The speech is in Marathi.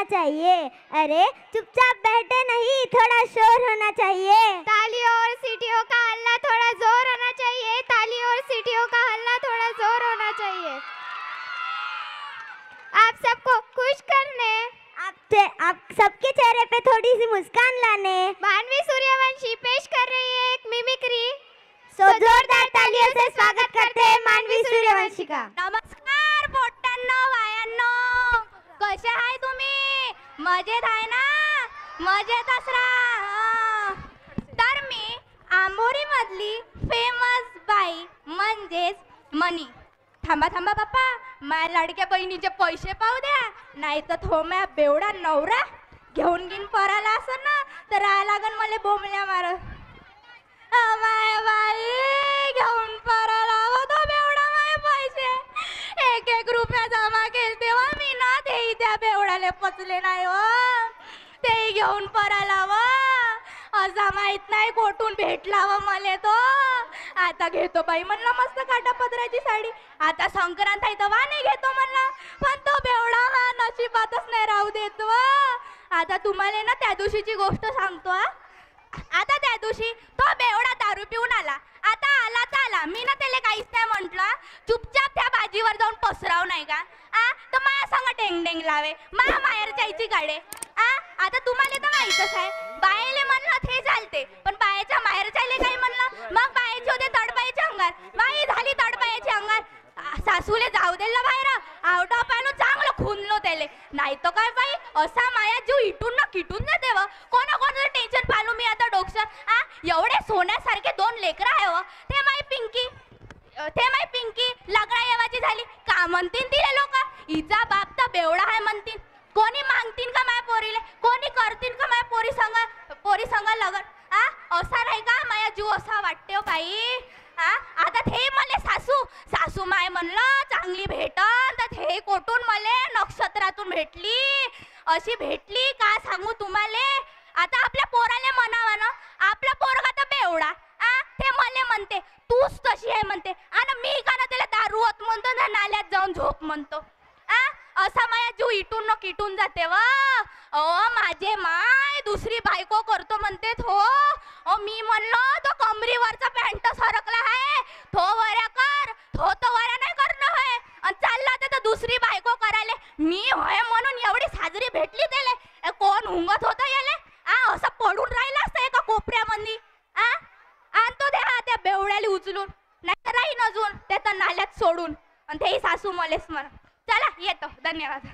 होना चाहिए। अरे चुपचाप बैठे नहीं, थोड़ा शोर होना चाहिए। ताली और सीटियों का हल्ला थोड़ा जोर होना चाहिए। ताली और सीटियों का हल्ला थोड़ा जोर होना चाहिए। आप सबको खुश करने, आप सबके चेहरे पे थोड़ी सी मुस्कान लाने मानवी सूर्यवंशी पेश कर रही है एक मिमिक्री। सो जोरदार तालियों से स्वागत करते हैं मानवी सूर्यवंशी का। नमस्कार पोट्टांनो बायांनो, कसे आहे तुम्ही? मजेत आहे ना? मजेतच राहा। तर मी आंबोरी मधली फेमस बाई म्हणजेच मनी। थांबा थांबा बाप्पा, माझ्या लाडक्या बहिणीचे पैसे पाहू द्या, नाही तर थोम्या बेवडा नवरा घेऊन घेऊन पराला असं ना तर राहा लागन मला बोंबल्या मार। माय बाई घेऊन पराला हो तो बेवडा माय पैसे 1-1 रुपया जमा केले तेव्हा मी ना ते त्या बेवडाले पचले नाही हो, ते घेऊन पराला व असा माहित नाही कोठून भेटला व मले तो। आता घेतो बाई म्हणलं मस्त काटापदराची साडी, आता संक्रांत आहे तर वाणी घेतो म्हणलं, पण तो बेवडा हा नशिबातच नाही राहू देत व। आता तुम्हाला ना त्या दिवशीची गोष्ट सांगतो हा। आता त्या दिवशी तो बेवडा दारू पिऊन आला, आता आला तर आला, मी ना त्याला काहीच नाही म्हटलं, चुपचाप त्या बाजीवर जाऊन पसराव नाही का तर माया संग टेंग टेंग लावे, माया माहेरच्या आईची गाडे। आता तुम्हाला तर माहीतच आहे, बायले म्हणलं ते चालते, पण बायच्या माहेरच्याले काही म्हणलं मग बायचे होते तडबाईचे अंगार, बाई झाली तडबाईचे अंगार। सासूले जाऊ दिलं बाहेर, आवडा पाणू चांगलं खुनलो त्याले, नाही तर काय बाई असा माया जीव इटून ना किटून जाते व। कोणाकोणाचं टेन्शन पालू मी आता डोक्यात। एवढे सोन्यासारखे 2 लेकरं आहे व, ते माई पिंकी लग्ना येवाची झाली का म्हणतीन तिले लोक, हिचा बाप तर बेवडा आहे म्हणतीन, कोणी मागतीन का माया पोरीले, कोणी करतीन का माया पोरी संग लगन। असा नाही का माया जीव असा वाटते बाई। आता ते मले सासू माय म्हणलं चांगली भेटन तर ते कोठून मले नक्षत्रातून भेटली, अशी भेटली का सांगू तुम्हाला। आता आपल्या पोराले म्हणावा ना, आपला पोरगा तर बेवडा, ते मले म्हणते तूच तशी आहे म्हणते, आणि मी का ना त्याला दारूवत म्हणतो ना नाल्यात जाऊन झोप म्हणतो। असा माया जीव इटून न किटून जाते व। माझे माय दुसरी बायको करतो म्हणते थो, मी म्हणलं तो कमरीवरचा पॅन्ट सरकला आहे, थो वऱ्या कर, थो तो वऱ्या नाही करणं आहे, आणि चालला तर दुसरी बायको करायले, मी होय म्हणून एवढी साजरी भेटली त्याले, कोण हुंगत होतं याले, असं पडून राहिला असतं एका कोपऱ्यामध्ये। आणतो त्या बेवड्याला उचलून, नाही तर राहीन अजून त्या नाल्यात सोडून, आणि तेही सासू मलेच म्हणा। चला येतो, धन्यवाद।